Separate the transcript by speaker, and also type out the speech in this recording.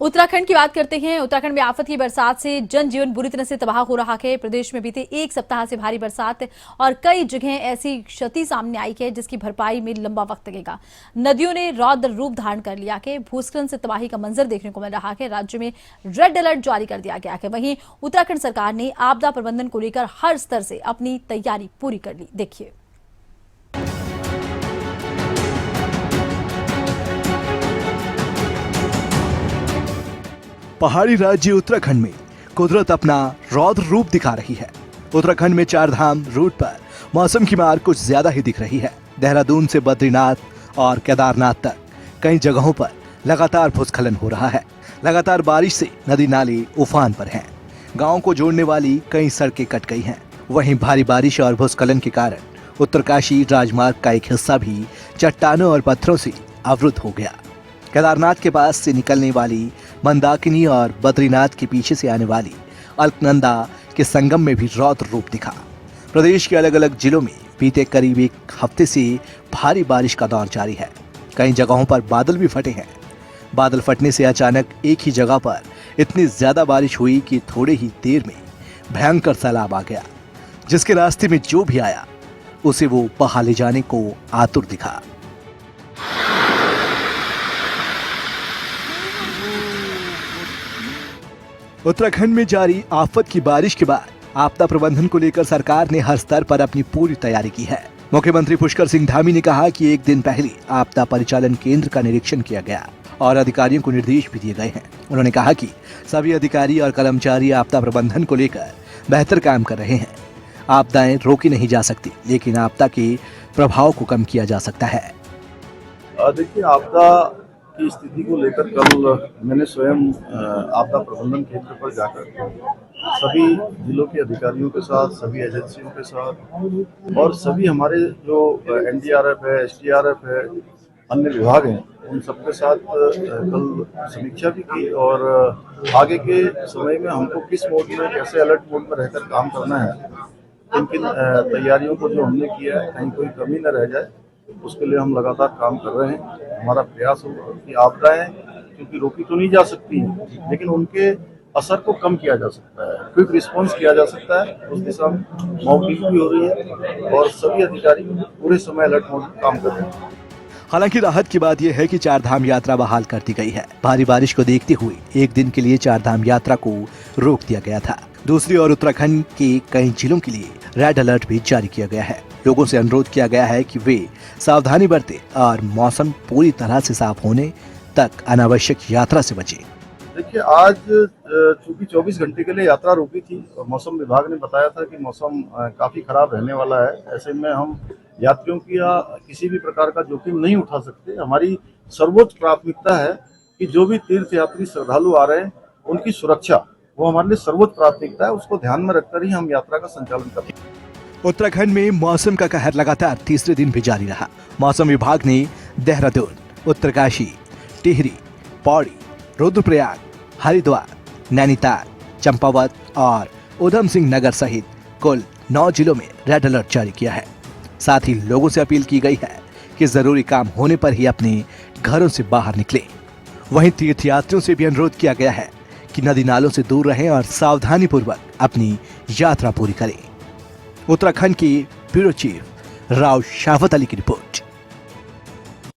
Speaker 1: उत्तराखंड की बात करते हैं। उत्तराखंड में आफत की बरसात से जनजीवन बुरी तरह से तबाह हो रहा है। प्रदेश में बीते एक सप्ताह से भारी बरसात और कई जगह ऐसी क्षति सामने आई है जिसकी भरपाई में लंबा वक्त लगेगा। नदियों ने रौद्र रूप धारण कर लिया है। भूस्खलन से तबाही का मंजर देखने को मिल रहा है। राज्य में रेड अलर्ट जारी कर दिया गया है। वहीं उत्तराखंड सरकार ने आपदा प्रबंधन को लेकर हर स्तर से अपनी तैयारी पूरी कर ली। देखिए।
Speaker 2: पहाड़ी राज्य उत्तराखंड में कुदरत अपना रौद्र रूप दिखा रही है। उत्तराखंड में चार धाम रूट पर मौसम की मार कुछ ज्यादा ही दिख रही है। देहरादून से बद्रीनाथ और केदारनाथ तक कई जगहों पर लगातार भूस्खलन हो रहा है। लगातार बारिश से नदी नाले उफान पर हैं। गांवों को जोड़ने वाली कई सड़कें कट गई हैं। वहीं भारी बारिश और भूस्खलन के कारण उत्तरकाशी राजमार्ग का एक हिस्सा भी चट्टानों और पत्थरों से अवरुद्ध हो गया। केदारनाथ के पास से निकलने वाली मंदाकिनी और बद्रीनाथ के पीछे से आने वाली अलकनंदा के संगम में भी रौद्र रूप दिखा। प्रदेश के अलग अलग जिलों में बीते करीब एक हफ्ते से भारी बारिश का दौर जारी है। कई जगहों पर बादल भी फटे हैं। बादल फटने से अचानक एक ही जगह पर इतनी ज्यादा बारिश हुई कि थोड़े ही देर में भयंकर सैलाब आ गया, जिसके रास्ते में जो भी आया उसे वो बहा ले जाने को आतुर दिखा। उत्तराखंड में जारी आफत की बारिश के बाद आपदा प्रबंधन को लेकर सरकार ने हर स्तर पर अपनी पूरी तैयारी की है। मुख्यमंत्री पुष्कर सिंह धामी ने कहा कि एक दिन पहले आपदा परिचालन केंद्र का निरीक्षण किया गया और अधिकारियों को निर्देश भी दिए गए हैं। उन्होंने कहा कि सभी अधिकारी और कर्मचारी आपदा प्रबंधन को लेकर बेहतर काम कर रहे हैं। आपदाएं रोकी नहीं जा सकती, लेकिन आपदा के प्रभाव को कम किया जा सकता है।
Speaker 3: देखिए, आपदा की स्थिति को लेकर कल मैंने स्वयं आपदा प्रबंधन केंद्र पर जाकर सभी जिलों के अधिकारियों के साथ, सभी एजेंसियों के साथ और सभी हमारे जो एनडीआरएफ है, एसडीआरएफ है, अन्य विभाग हैं, उन सबके साथ कल समीक्षा भी की और आगे के समय में हमको किस मोड में, कैसे अलर्ट मोड में रहकर काम करना है, किन किन तैयारियों को जो हमने किया है कहीं कोई कमी न रह जाए, उसके लिए हम लगातार काम कर रहे हैं। हमारा प्रयास होगा कि आपदाएं क्योंकि रोकी तो नहीं जा सकती हैं, लेकिन उनके असर को कम किया जा सकता है, क्विक रिस्पांस किया जा सकता है। उस दिशा में मॉकड्रिल भी हो रही है और सभी अधिकारी पूरे समय अलर्ट मोड में काम कर रहे हैं।
Speaker 2: हालांकि राहत की बात यह है कि चार धाम यात्रा बहाल कर दी गई है। भारी बारिश को देखते हुए एक दिन के लिए चार धाम यात्रा को रोक दिया गया था। दूसरी ओर उत्तराखंड के कई जिलों के लिए रेड अलर्ट भी जारी किया गया है। लोगों से अनुरोध किया गया है कि वे सावधानी बरतें और मौसम पूरी तरह से साफ होने तक अनावश्यक यात्रा से बचें।
Speaker 3: देखिए, आज चूंकि 24 घंटे के लिए यात्रा रोकी थी और मौसम विभाग ने बताया था कि मौसम काफी खराब रहने वाला है, ऐसे में हम यात्रियों की या किसी भी प्रकार का जोखिम नहीं उठा सकते। हमारी सर्वोच्च प्राथमिकता है कि जो भी तीर्थ यात्री श्रद्धालु आ रहे हैं उनकी सुरक्षा, वो हमारे लिए सर्वोच्च प्राथमिकता है। उसको ध्यान में रखकर ही हम यात्रा का संचालन करते हैं।
Speaker 2: उत्तराखंड में मौसम का कहर लगातार तीसरे दिन भी जारी रहा। मौसम विभाग ने देहरादून, उत्तरकाशी, टिहरी, पौड़ी, रुद्रप्रयाग, हरिद्वार, नैनीताल, चंपावत और उधम सिंह नगर सहित कुल 9 जिलों में रेड अलर्ट जारी किया है। साथ ही लोगों से अपील की गई है कि जरूरी काम होने पर ही अपने घरों से बाहर निकलें। वहीं तीर्थयात्रियों से भी अनुरोध किया गया है कि नदी नालों से दूर रहें और सावधानी पूर्वक अपनी यात्रा पूरी करें। उत्तराखंड की ब्यूरो चीफ राव शावत अली की रिपोर्ट।